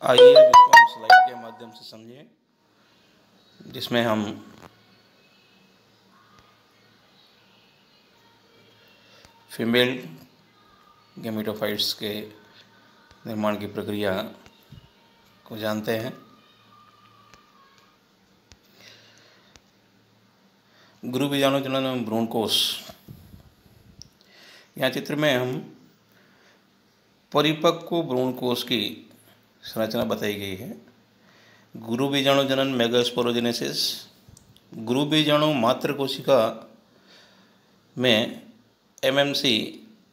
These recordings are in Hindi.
आइए अब इसको हम स्लाइड के माध्यम से समझें, जिसमें हम फीमेल गैमेटोफाइट्स के निर्माण की प्रक्रिया को जानते हैं। गुरु बीजाणु जनन एवं भ्रूणकोश। यहाँ चित्र में हम परिपक्व भ्रूणकोश की संरचना बताई गई है। गुरु बीजाणु जनन मेगास्पोरोजेनेसिस। गुरु बीजाणु मातृ कोशिका में एमएमसी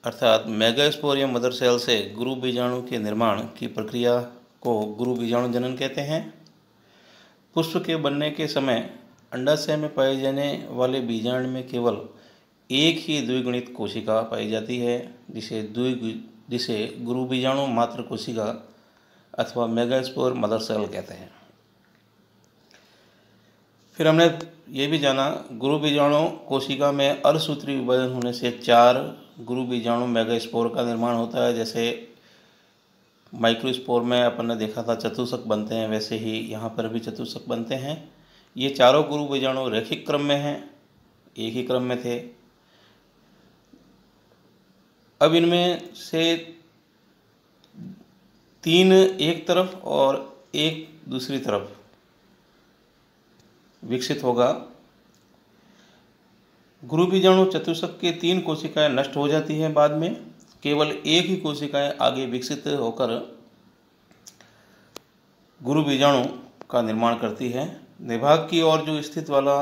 अर्थात मेगास्पोरियम मदर सेल से गुरु बीजाणु के निर्माण की प्रक्रिया को गुरु बीजाणु जनन कहते हैं। पुष्प के बनने के समय अंडाशय में पाए जाने वाले बीजाणु में केवल एक ही द्विगुणित कोशिका पाई जाती है, जिसे गुरु बीजाणु मातृ कोशिका अथवा मेगास्पोर मदर सेल कहते हैं। फिर हमने ये भी जाना, गुरु बीजाणु कोशिका में अर्धसूत्री विभाजन होने से 4 गुरु बीजाणु मेगास्पोर का निर्माण होता है। जैसे माइक्रोस्पोर में अपन ने देखा था चतुष्क बनते हैं, वैसे ही यहाँ पर भी चतुष्क बनते हैं। ये चारों गुरु बीजाणु रैखिक क्रम में हैं, एक ही क्रम में थे। अब इनमें से 3 एक तरफ और एक दूसरी तरफ विकसित होगा। गुरु बीजाणु चतुष्क के 3 कोशिकाएं नष्ट हो जाती हैं, बाद में केवल एक ही कोशिकाएं आगे विकसित होकर गुरु बीजाणु का निर्माण करती है। निभाग की ओर जो स्थित वाला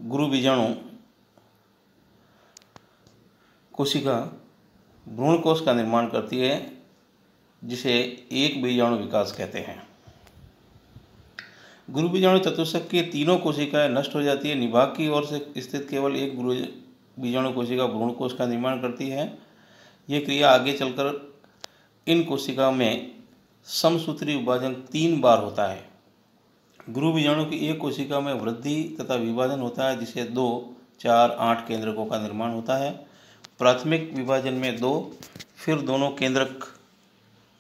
गुरु बीजाणु कोशिका भ्रूणकोश का निर्माण करती है, जिसे एक बीजाणु विकास कहते हैं। गुरु बीजाणु चतुष्क के तीनों कोशिकाएं नष्ट हो जाती है। निभाग की ओर से स्थित केवल एक गुरु बीजाणु कोशिका भ्रूणकोश का निर्माण करती है। यह क्रिया आगे चलकर इन कोशिकाओं में समसूत्री विभाजन 3 बार होता है। गुरु बीजाणु की एक कोशिका में वृद्धि तथा विभाजन होता है, जिसे 2, 4, 8 केंद्रकों का निर्माण होता है। प्राथमिक विभाजन में 2, फिर दोनों केंद्रक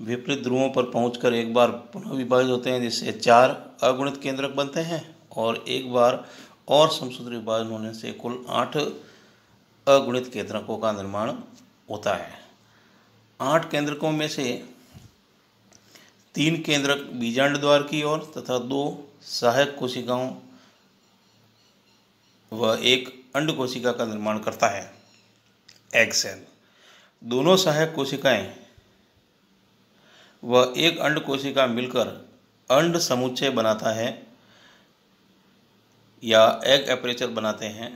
विपरीत ध्रुवों पर पहुंचकर एक बार पुनः विभाजित होते हैं, जिससे 4 अगुणित केंद्रक बनते हैं, और एक बार और समसूत्री विभाजन होने से कुल 8 अगुणित केंद्रकों का निर्माण होता है। 8 केंद्रकों में से 3 केंद्रक बीजांड द्वार की ओर तथा 2 सहायक कोशिकाओं व एक अंड कोशिका का निर्माण करता है, एग सेल। दोनों सहायक कोशिकाएं व एक अंड कोशिका मिलकर अंड समुच्चय बनाता है या एग एपरेचर बनाते हैं।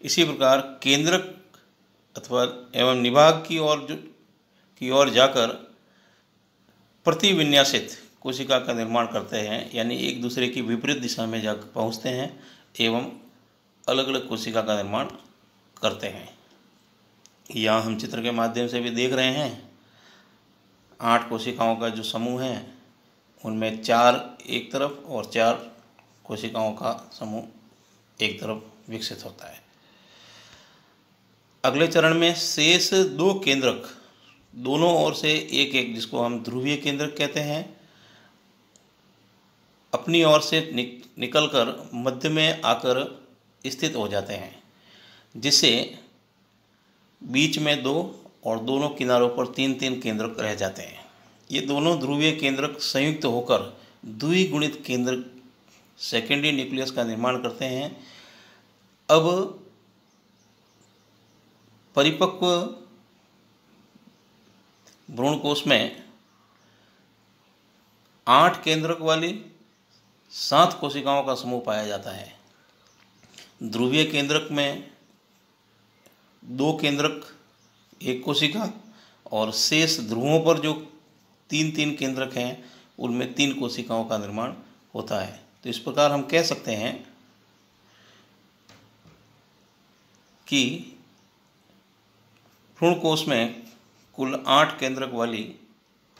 इसी प्रकार केंद्रक अथवा एवं निभाग की ओर जाकर प्रतिविन्यासित कोशिका का निर्माण करते हैं, यानी एक दूसरे की विपरीत दिशा में जाकर पहुंचते हैं एवं अलग अलग कोशिका का निर्माण करते हैं। यहाँ हम चित्र के माध्यम से भी देख रहे हैं 8 कोशिकाओं का जो समूह है, उनमें 4 एक तरफ और 4 कोशिकाओं का समूह एक तरफ विकसित होता है। अगले चरण में शेष 2 केंद्रक दोनों ओर से एक एक, जिसको हम ध्रुवीय केंद्रक कहते हैं, अपनी ओर से निकलकर मध्य में आकर स्थित हो जाते हैं, जिससे बीच में 2 और दोनों किनारों पर 3-3 केंद्रक रह जाते हैं। ये दोनों ध्रुवीय केंद्रक संयुक्त होकर द्विगुणित केंद्रक सेकेंडरी न्यूक्लियस का निर्माण करते हैं। अब परिपक्व भ्रूणकोश में 8 केंद्रक वाली 7 कोशिकाओं का समूह पाया जाता है। ध्रुवीय केंद्रक में 2 केंद्रक एक कोशिका, और शेष ध्रुवों पर जो 3-3 केंद्रक हैं, उनमें 3 कोशिकाओं का निर्माण होता है। तो इस प्रकार हम कह सकते हैं कि भ्रूणकोश में कुल 8 केंद्रक वाली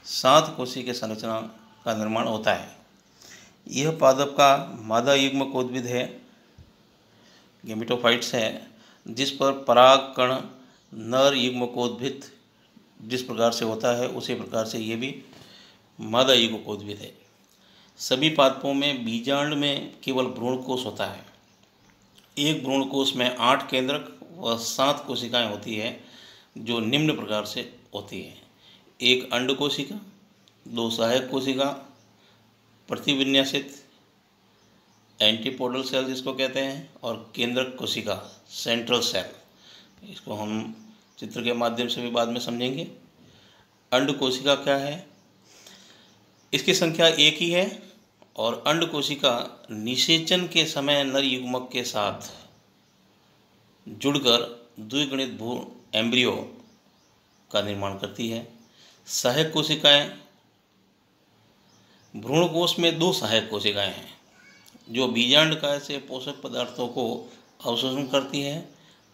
7 कोशिका संरचना का निर्माण होता है। यह पादप का मादा युग्मकोद्भिद है, गैमेटोफाइट्स है, जिस पर पराग कण नर युग्मकोद्भिद जिस प्रकार से होता है उसी प्रकार से ये भी मादा युग्मकोद्भिद है। सभी पादपों में बीजांड में केवल भ्रूणकोश होता है। एक भ्रूणकोश में 8 केंद्रक व 7 कोशिकाएं होती है, जो निम्न प्रकार से होती है। एक अंड कोशिका, 2 सहायक कोशिका, प्रतिविन्यासित एंटीपोडल सेल जिसको कहते हैं, और केंद्रक कोशिका सेंट्रल सेल। इसको हम चित्र के माध्यम से भी बाद में समझेंगे। अंड कोशिका क्या है? इसकी संख्या एक ही है और अंड कोशिका निषेचन के समय नर युग्मक के साथ जुड़कर द्विगुणित भ्रूण एम्ब्रियो का निर्माण करती है। सहायक कोशिकाएं, भ्रूणकोश में 2 सहायक कोशिकाएं हैं जो बीजांडकाय से पोषक पदार्थों को अवशोषण करती है,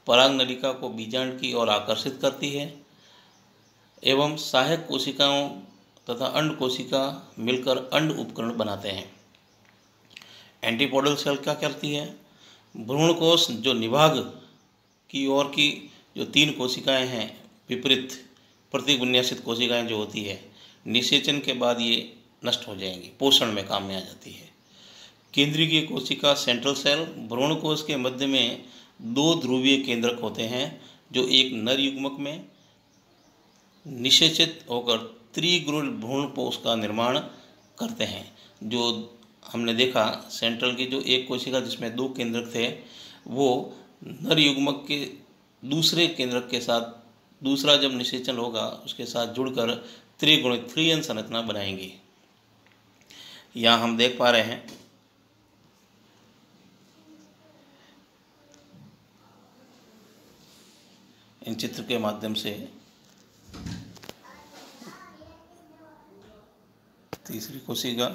पराग नलिका को बीजांड की ओर आकर्षित करती है एवं सहायक कोशिकाओं तथा अंड कोशिका मिलकर अंड उपकरण बनाते हैं। एंटीपोडल सेल क्या करती है? भ्रूणकोश जो निभाग की ओर की जो 3 कोशिकाएं हैं, विपरीत प्रतिविन्यासित कोशिकाएं जो होती है, निषेचन के बाद ये नष्ट हो जाएंगी, पोषण में काम में आ जाती है। केंद्रीय कोशिका सेंट्रल सेल, भ्रूणकोश के मध्य में 2 ध्रुवीय केंद्रक होते हैं जो एक नर युग्मक में निषेचित होकर त्रिगुणित भ्रूणकोश का निर्माण करते हैं। जो हमने देखा सेंट्रल की जो एक कोशिका जिसमें 2 केंद्रक थे, वो नर युग्मक के दूसरे केंद्रक के साथ दूसरा जब निषेचन होगा उसके साथ जुड़कर त्रिगुणित 3n संरचना बनाएंगी। यहाँ हम देख पा रहे हैं इन चित्र के माध्यम से तीसरी कोशिका,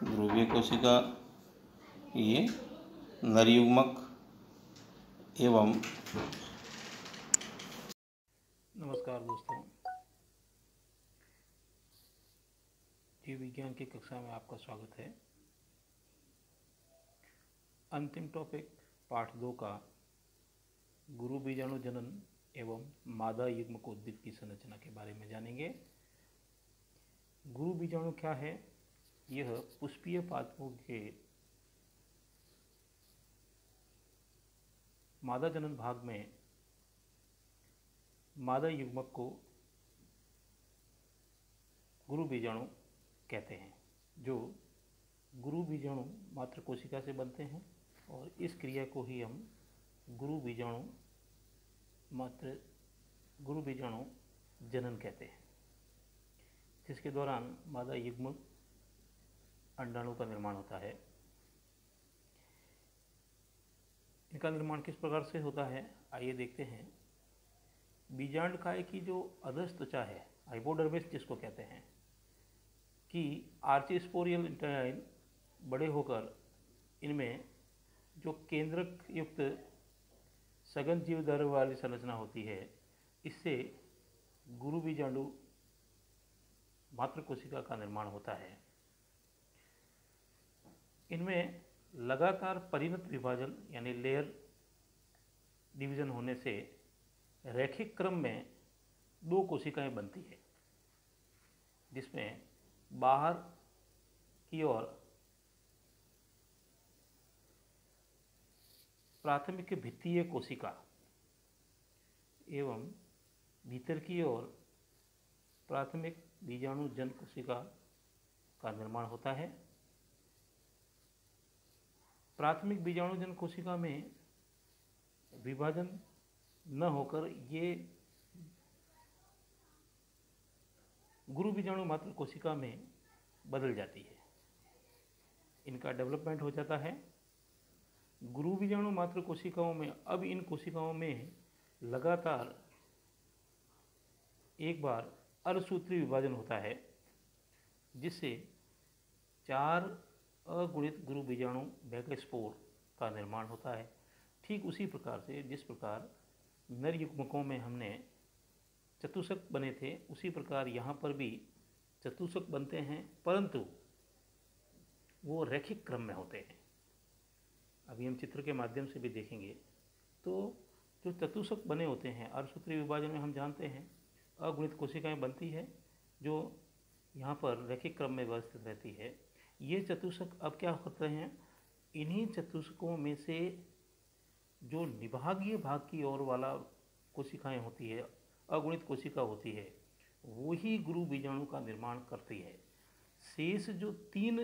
ध्रुवीय कोशिका, ये नर युग्मक एवं। नमस्कार दोस्तों, जीव विज्ञान की कक्षा में आपका स्वागत है। अंतिम टॉपिक पाठ 2 का गुरु बीजाणु जनन एवं मादा युग्मकोद्भिद की संरचना के बारे में जानेंगे। गुरु बीजाणु क्या है? यह पुष्पीय पादपों के मादा जनन भाग में मादा युग्मक को गुरु बीजाणु कहते हैं, जो गुरु बीजाणु मात्र कोशिका से बनते हैं और इस क्रिया को ही हम गुरु बीजाणु जनन कहते हैं, जिसके दौरान मादा युग्मक अंडाणु का निर्माण होता है। इनका निर्माण किस प्रकार से होता है, आइए देखते हैं। बीजांडकाय की जो अधस त्वचा है, हाइपोडर्मिस जिसको कहते हैं, कि आर्चिस्पोरियल इंटेराइन बड़े होकर इनमें जो केंद्रक युक्त सघन जीवधारा वाली संरचना होती है, इससे गुरु बीजाणु मात्र कोशिका का निर्माण होता है। इनमें लगातार परिणत विभाजन यानी लेयर डिवीजन होने से रैखिक क्रम में 2 कोशिकाएं बनती है, जिसमें बाहर की ओर प्राथमिक भित्तीय कोशिका एवं भीतर की ओर प्राथमिक बीजाणु जन कोशिका का निर्माण होता है। प्राथमिक बीजाणु जन कोशिका में विभाजन न होकर ये गुरु बीजाणु मात्र कोशिका में बदल जाती है, इनका डेवलपमेंट हो जाता है। गुरु बीजाणु मात्र कोशिकाओं में अब इन कोशिकाओं में लगातार एक बार अर्धसूत्री विभाजन होता है, जिससे 4 अगुणित गुरु बीजाणु बैकस्पोर का निर्माण होता है। ठीक उसी प्रकार से जिस प्रकार नर युग्मकों में हमने चतुष्क बने थे, उसी प्रकार यहाँ पर भी चतुष्क बनते हैं, परंतु वो रैखिक क्रम में होते हैं। अभी हम चित्र के माध्यम से भी देखेंगे। तो जो चतुष्क बने होते हैं अर्धसूत्री विभाजन में हम जानते हैं अगुणित कोशिकाएं बनती है जो यहाँ पर रैखिक क्रम में व्यवस्थित रहती है। ये चतुष्क अब क्या होते हैं, इन्हीं चतुष्कों में से जो निभागीय भाग की ओर वाला कोशिकाएं होती है, अगुणित कोशिका होती है, वही गुरु बीजाणु का निर्माण करती है। शेष जो 3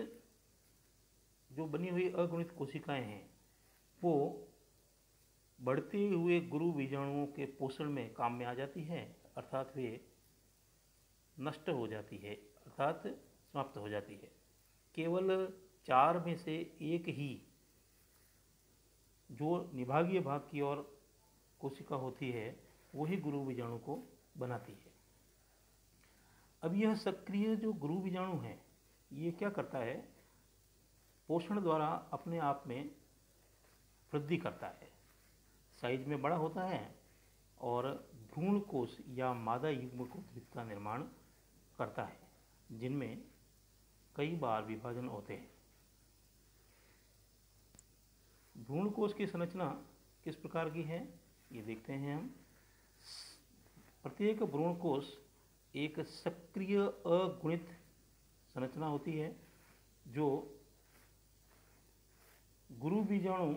जो बनी हुई अगुणित कोशिकाएं हैं वो बढ़ते हुए गुरु बीजाणुओं के पोषण में काम में आ जाती है, अर्थात वे नष्ट हो जाती है, अर्थात समाप्त हो जाती है। केवल 4 में से एक ही जो निभागीय भाग की ओर कोशिका होती है वही गुरु बीजाणु को बनाती है। अब यह सक्रिय जो गुरु बीजाणु है ये क्या करता है, पोषण द्वारा अपने आप में वृद्धि करता है, साइज में बड़ा होता है और भ्रूण कोश या मादा युग्म कोशिका का निर्माण करता है, जिनमें कई बार विभाजन होते हैं। भ्रूण कोश की संरचना किस प्रकार की है ये देखते हैं हम। प्रत्येक भ्रूण कोश एक सक्रिय अगुणित संरचना होती है जो गुरु बीजाणु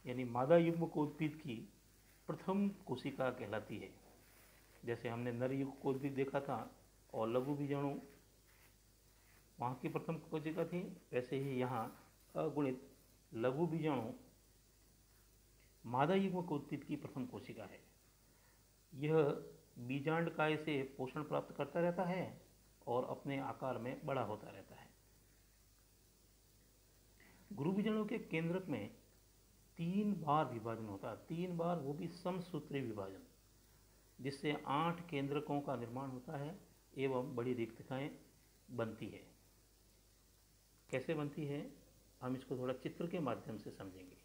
यानी मादा युग्म कोद्भिद की प्रथम कोशिका कहलाती है। जैसे हमने नर युग्म कोद्भिद देखा था और लघु बीजाणु वहाँ की प्रथम कोशिका थी, वैसे ही यहाँ अगुणित लघु बीजाणु मादा युग्म कोद्भिद की प्रथम कोशिका है। यह बीजांडकाय से पोषण प्राप्त करता रहता है और अपने आकार में बड़ा होता रहता है। गुरु बीजाणु के केंद्रक में 3 बार विभाजन होता है, 3 बार, वो भी समसूत्री विभाजन, जिससे 8 केंद्रकों का निर्माण होता है एवं बड़ी रिक्तकाएं बनती है। कैसे बनती है हम इसको थोड़ा चित्र के माध्यम से समझेंगे।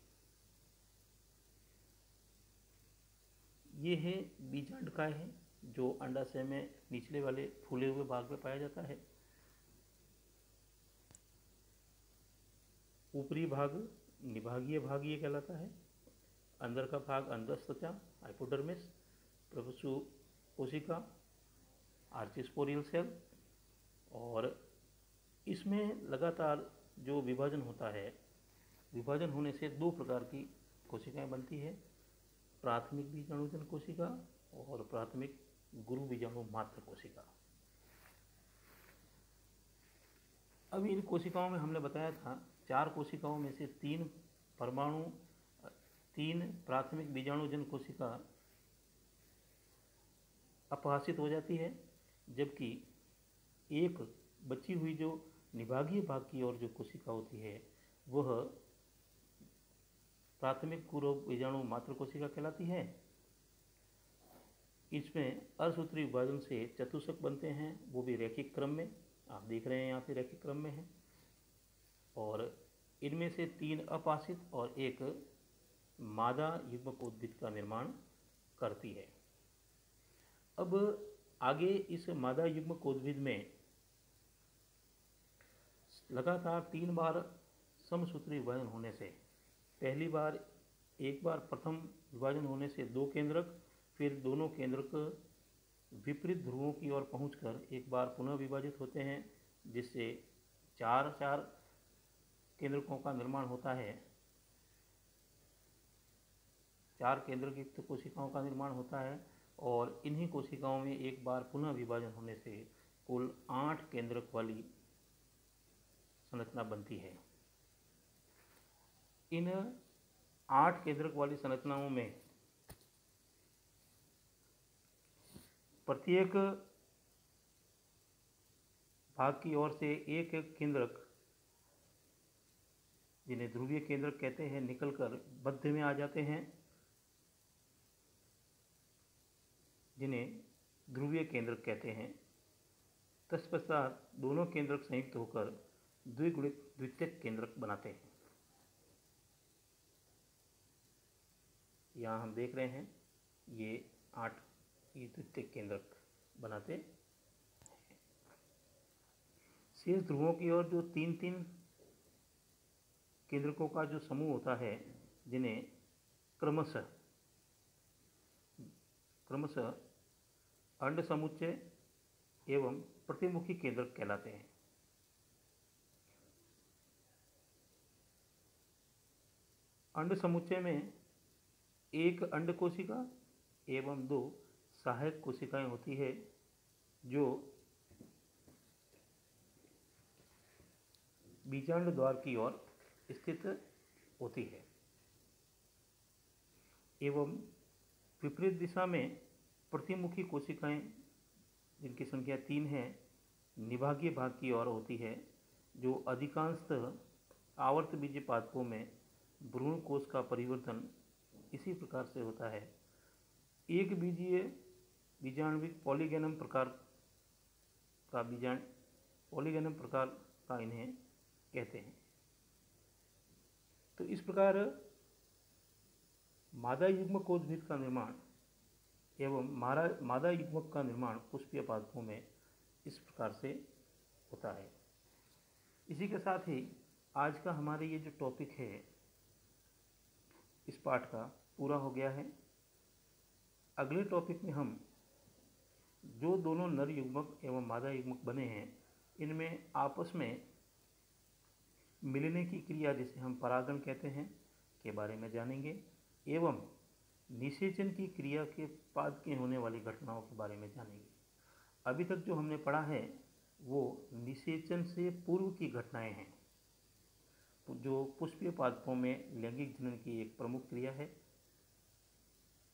ये है बीजांडकाय है जो अंडाशय में निचले वाले फूले हुए भाग में पाया जाता है। ऊपरी भाग निभागीय भाग ये कहलाता है, अंदर का भाग अंडज त्वचा हाइपोडर्मिस, प्रभुसु कोशिका आर्चिस्पोरियल सेल, और इसमें लगातार जो विभाजन होता है, विभाजन होने से 2 प्रकार की कोशिकाएं बनती है, प्राथमिक बीजाणुजन कोशिका और प्राथमिक गुरु बीजाणु मात्र कोशिका। अब इन कोशिकाओं में हमने बताया था 4 कोशिकाओं में से 3 परमाणु 3 प्राथमिक बीजाणुजन कोशिका अपहासित हो जाती है, जबकि एक बची हुई जो निभागीय भाग की ओर जो कोशिका होती है वह प्राथमिक गुरु बीजाणु मात्र कोशिका कहलाती है। इसमें अर्धसूत्री विभाजन से चतुष्क बनते हैं, वो भी रैखिक क्रम में, आप देख रहे हैं यहाँ पे रैखिक क्रम में है, और इनमें से 3 अपासित और एक मादा युग्मक उद्भिद का निर्माण करती है। अब आगे इस मादा युग्मक उद्भिद में लगातार 3 बार समसूत्री विभाजन होने से, पहली बार एक बार प्रथम विभाजन होने से 2 केंद्रक, फिर दोनों केंद्रक विपरीत ध्रुवों की ओर पहुंचकर एक बार पुनः विभाजित होते हैं, जिससे 4 केंद्रकों का निर्माण होता है, 4 केंद्रक युक्त कोशिकाओं का निर्माण होता है, और इन्हीं कोशिकाओं में एक बार पुनः विभाजन होने से कुल 8 केंद्रक वाली संरचना बनती है। इन 8 केंद्रक वाली संरचनाओं में प्रत्येक भाग की ओर से एक एक केंद्रक, जिन्हें ध्रुवीय केंद्रक कहते हैं, निकलकर मध्य में आ जाते हैं, जिन्हें ध्रुवीय केंद्रक कहते हैं। तत्पश्चात दोनों केंद्रक संयुक्त होकर द्विगुणित द्वितीयक केंद्रक बनाते हैं। यहाँ हम देख रहे हैं ये 8 द्वितीयक केंद्रक बनाते हैं। शेष ध्रुवों की ओर जो 3 केंद्रकों का जो समूह होता है, जिन्हें क्रमशः अंड समुच्चय एवं प्रतिमुखी केंद्रक कहलाते हैं। अंड समुच्चय में एक अंड कोशिका एवं 2 सहायक कोशिकाएं होती है जो बीजांड द्वार की ओर स्थित होती है एवं विपरीत दिशा में प्रतिमुखी कोशिकाएं, जिनकी संख्या 3 है, निभागीय भाग की ओर होती है, जो अधिकांशतः आवर्त बीजीय पादपों में भ्रूण कोश का परिवर्तन इसी प्रकार से होता है। एक बीजीय बीजाणुविक पॉलीगेनम प्रकार का इन्हें कहते हैं। तो इस प्रकार मादा युग्मक कोषभिद का निर्माण एवं मादा युग्मक का निर्माण पुष्पीय पादपों में इस प्रकार से होता है। इसी के साथ ही आज का हमारे ये जो टॉपिक है इस पाठ का पूरा हो गया है। अगले टॉपिक में हम जो दोनों नर युग्मक एवं मादा युग्मक बने हैं इनमें आपस में मिलने की क्रिया, जिसे हम परागण कहते हैं, के बारे में जानेंगे एवं निषेचन की क्रिया के बाद के होने वाली घटनाओं के बारे में जानेंगे। अभी तक जो हमने पढ़ा है वो निषेचन से पूर्व की घटनाएं हैं, जो पुष्पीय पादपों में लैंगिक जनन की एक प्रमुख क्रिया है।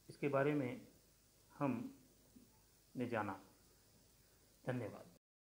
इसके बारे में हमने जाना। धन्यवाद।